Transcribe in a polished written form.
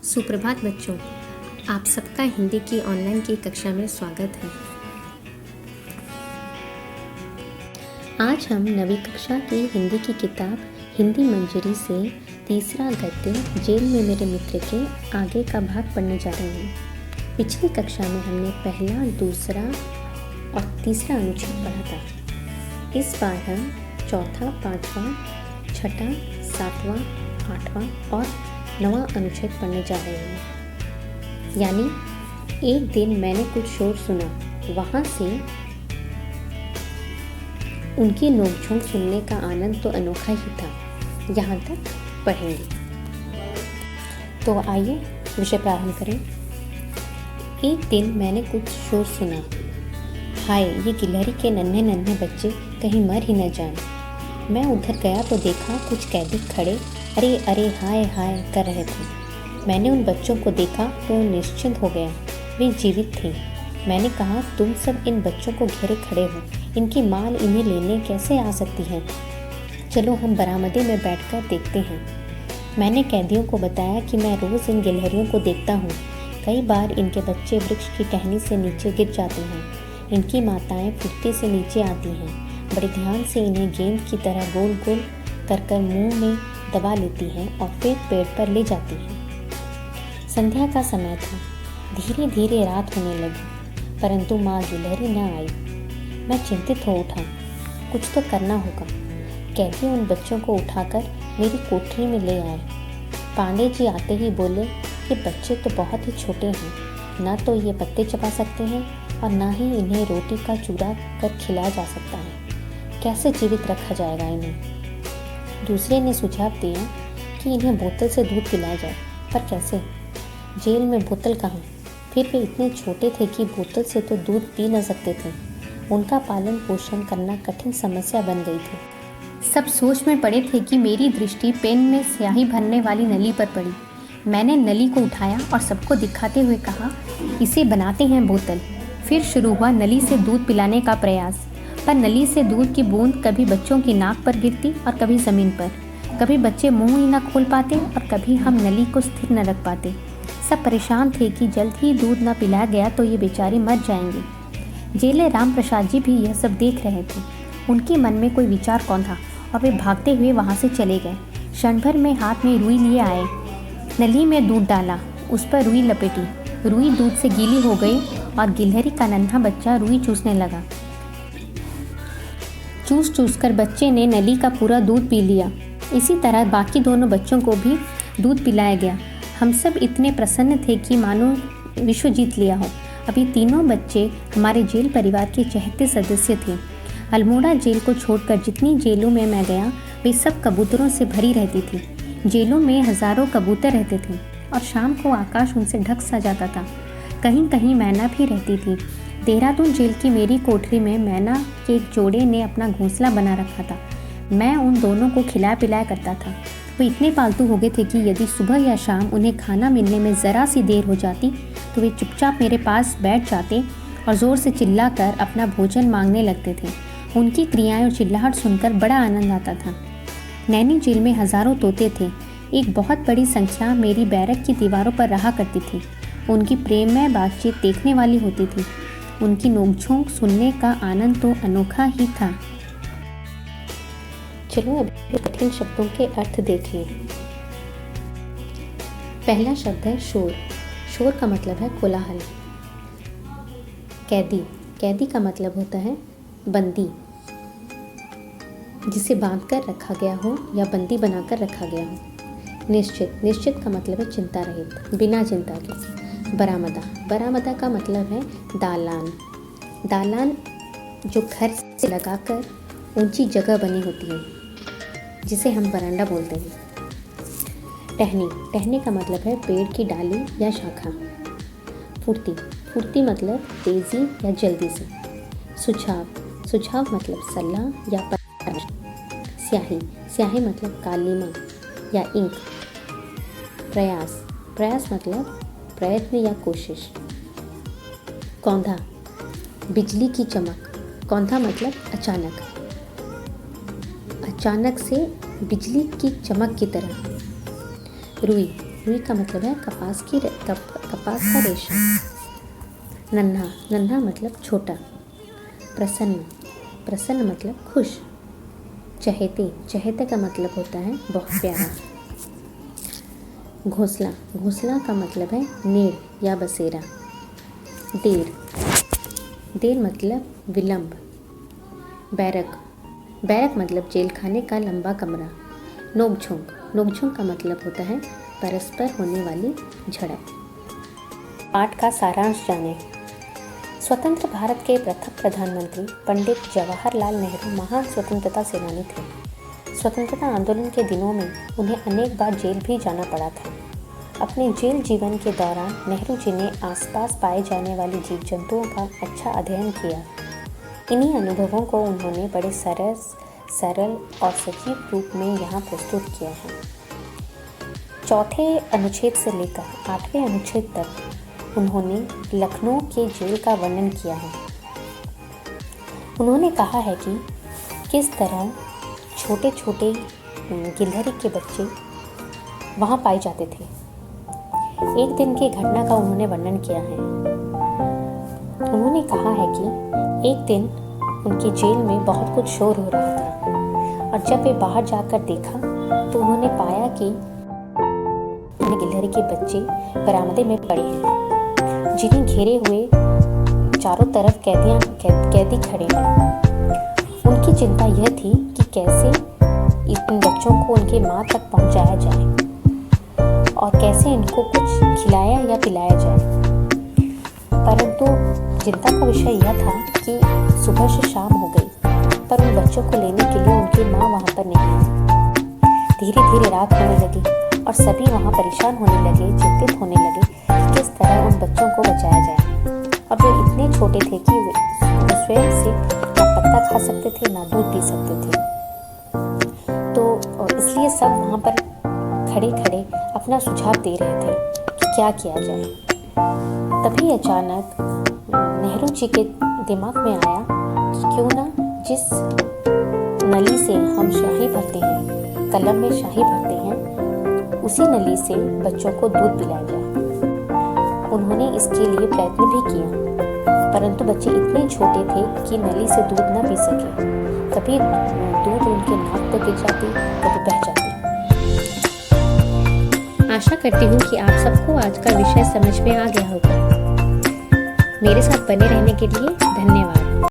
सुप्रभात बच्चों, आप सबका हिंदी की ऑनलाइन की कक्षा में स्वागत है। आज हम नवी कक्षा की हिंदी की किताब हिंदी मंजरी से तीसरा गद्य जेल में मेरे मित्र के आगे का भाग पढ़ने जा रहे हैं। पिछली कक्षा में हमने पहला, दूसरा और तीसरा अनुच्छेद पढ़ा था। इस बार हम चौथा, पांचवा, छठा, सातवां, आठवां और 9वां अनुच्छेद पढ़ने जा रहे हैं। यानी एक दिन मैंने कुछ शोर सुना, वहाँ से उनकी नोकझोंक सुनने का आनंद तो अनोखा ही था। यहाँ तक पढ़ेंगे। तो आइए विषय प्रारंभ करें। एक दिन मैंने कुछ शोर सुना। हाय, ये गिलहरी के नन्हे नन्हे बच्चे कहीं मर ही न जाएं। मैं उधर गया तो देखा कुछ कैदी खड़े अरे अरे हाय हाय कर रहे थे। मैंने उन बच्चों को देखा तो निश्चिंत हो गया, वे जीवित थे। मैंने कहा, तुम सब इन बच्चों को घेरे खड़े हो, इनकी माल इन्हें लेने कैसे आ सकती है? चलो हम बरामदे में बैठकर देखते हैं। मैंने कैदियों को बताया कि मैं रोज़ इन गिलहरियों को देखता हूँ। कई बार इनके बच्चे वृक्ष की टहनी से नीचे गिर जाते हैं। इनकी माताएं फुर्ती से नीचे आती हैं, बड़े ध्यान से इन्हें गेंद की तरह गोल गोल कर मुंह में दबा लेती हैं और फिर पेड़ पर ले जाती हैं। संध्या का समय था। धीरे धीरे रात होने लगी, परंतु माँ गिलहरी न आई। मैं चिंतित हो उठा, कुछ तो करना होगा। कैदी उन बच्चों को उठाकर मेरी कोठरी में ले आए। पांडे जी आते ही बोले कि बच्चे तो बहुत ही छोटे हैं, न तो ये पत्ते चबा सकते हैं और न ही इन्हें रोटी का चूरा कर खिलाया जा सकता है। कैसे जीवित रखा जाएगा इन्हें? दूसरे ने सुझाव दिया कि इन्हें बोतल से दूध पिलाया जाए, पर कैसे? जेल में बोतल कहाँ? फिर वे इतने छोटे थे कि बोतल से तो दूध पी न सकते थे। उनका पालन पोषण करना कठिन समस्या बन गई थी। सब सोच में पड़े थे कि मेरी दृष्टि पेन में स्याही भरने वाली नली पर पड़ी। मैंने नली को उठाया और सबको दिखाते हुए कहा, इसे बनाते हैं बोतल। फिर शुरू हुआ नली से दूध पिलाने का प्रयास, पर नली से दूध की बूंद कभी बच्चों की नाक पर गिरती और कभी ज़मीन पर। कभी बच्चे मुंह ही न खोल पाते और कभी हम नली को स्थिर न रख पाते। सब परेशान थे कि जल्द ही दूध न पिलाया गया तो ये बेचारे मर जाएंगे। जेलर राम प्रसाद जी भी यह सब देख रहे थे। उनके मन में कोई विचार कौन था और वे भागते हुए वहाँ से चले गए। क्षण भर में हाथ में रुई लिए आए। नली में दूध डाला, उस पर रुई लपेटी। रुई दूध से गीली हो गई और गिलहरी का नन्हा बच्चा रुई चूसने लगा। चूस चूस कर बच्चे ने नली का पूरा दूध पी लिया। इसी तरह बाकी दोनों बच्चों को भी दूध पिलाया गया। हम सब इतने प्रसन्न थे कि मानो विश्व जीत लिया हो। अभी तीनों बच्चे हमारे जेल परिवार के चहेते सदस्य थे। अल्मोड़ा जेल को छोड़कर जितनी जेलों में मैं गया, वे सब कबूतरों से भरी रहती थी। जेलों में हज़ारों कबूतर रहते थे और शाम को आकाश उनसे ढक सा जाता था। कहीं कहीं मैना भी रहती थी। देहरादून जेल की मेरी कोठरी में मैना के एक जोड़े ने अपना घोंसला बना रखा था। मैं उन दोनों को खिलाया पिलाया करता था। वो इतने पालतू हो गए थे कि यदि सुबह या शाम उन्हें खाना मिलने में ज़रा सी देर हो जाती तो वे चुपचाप मेरे पास बैठ जाते और ज़ोर से चिल्लाकर अपना भोजन मांगने लगते थे। उनकी क्रियाएं और चिल्लाहट सुनकर बड़ा आनंद आता था। नैनी जेल में हज़ारों तोते थे। एक बहुत बड़ी संख्या मेरी बैरक की दीवारों पर रहा करती थी। उनकी प्रेममय बातचीत देखने वाली होती थी। उनकी नोकझोंक सुनने का आनंद तो अनोखा ही था। चलो अब कठिन शब्दों के अर्थ देख लें। पहला शब्द है शोर। शोर का मतलब है कोलाहल। कैदी। कैदी का मतलब होता है बंदी, जिसे बांधकर रखा गया हो या बंदी बनाकर रखा गया हो। निश्चित। निश्चित का मतलब है चिंता रहित, बिना चिंता के। बरामदा। बरामदा का मतलब है दालान। दालान जो घर से लगाकर ऊंची जगह बनी होती है, जिसे हम बरांडा बोलते हैं। टहनी। टहनी का मतलब है पेड़ की डाली या शाखा। फुर्ती। फुर्ती मतलब तेज़ी या जल्दी से। सुझाव। सुझाव मतलब सलाह या परामर्श। स्याही। स्याही मतलब कालीमा या इंक। प्रयास। प्रयास मतलब प्रयत्न या कोशिश। कौंधा। बिजली की चमक। कौंधा मतलब अचानक। अचानक से बिजली की चमक की तरह। रुई। रुई का मतलब है कपास का रेशा। नन्हा, नन्हा मतलब छोटा। प्रसन्न मतलब खुश। चहेते का मतलब होता है बहुत प्यारा। घोंसला का मतलब है नीड़ या बसेरा। देर मतलब विलंब। बैरक मतलब जेल खाने का लंबा कमरा। नोक-झोंक का मतलब होता है परस्पर होने वाली झड़प। पाठ का सारांश जानें। स्वतंत्र भारत के प्रथम प्रधानमंत्री पंडित जवाहरलाल नेहरू महान स्वतंत्रता सेनानी थे। स्वतंत्रता आंदोलन के दिनों में उन्हें अनेक बार जेल भी जाना पड़ा था। अपने जेल जीवन के दौरान नेहरू जी ने आसपास पाए जाने वाले जीव जंतुओं का अच्छा अध्ययन किया। इन्हीं अनुभवों को उन्होंने बड़े सरल और सजीव रूप में यहाँ प्रस्तुत किया है। चौथे अनुच्छेद से लेकर 8वें अनुच्छेद तक उन्होंने लखनऊ के जेल का वर्णन किया है। उन्होंने कहा है कि किस तरह छोटे छोटे गिलहरी के बच्चे वहाँ पाए जाते थे। एक दिन की घटना का उन्होंने वर्णन किया है। उन्होंने कहा है कि एक दिन उनकी जेल में बहुत कुछ शोर हो रहा था और जब वे बाहर जाकर देखा तो उन्होंने पाया कि गिलहरी के बच्चे बरामदे में पड़े हैं, जिन्हें घेरे हुए चारों तरफ कैदी खड़े हैं। उनकी चिंता यह थी कि कैसे इन बच्चों को उनके माँ तक पहुँचाया जाए और कैसे इनको कुछ खिलाया या पिलाया जाए। परंतु चिंता का विषय यह था कि सुबह से शाम हो गई पर उन बच्चों को लेने के लिए उनकी माँ वहाँ पर नहीं आई। धीरे धीरे रात होने लगी और सभी वहाँ परेशान होने लगे, चिंतित होने लगे कि किस तरह उन बच्चों को बचाया जाए। और वे इतने छोटे थे कि वे स्वयं से ना पत्ता खा सकते थे ना दूध पी सकते थे। तो और इसलिए सब वहाँ पर खड़े खड़े अपना सुझाव दे रहे थे कि क्या किया जाए। तभी अचानक नेहरू जी के दिमाग में आया कि क्यों ना जिस नली से हम शाही भरते हैं, कलम में शाही भरते हैं, उसी नली से बच्चों को दूध पिलाया जाए। उन्होंने इसके लिए प्रयत्न भी किया परंतु बच्चे इतने छोटे थे कि नली से दूध न पी सके। कभी दूध उनके नाक पर गिर जाती, कभी बह जाती। आशा करती हूँ कि आप सबको आज का विषय समझ में आ गया होगा। मेरे साथ बने रहने के लिए धन्यवाद।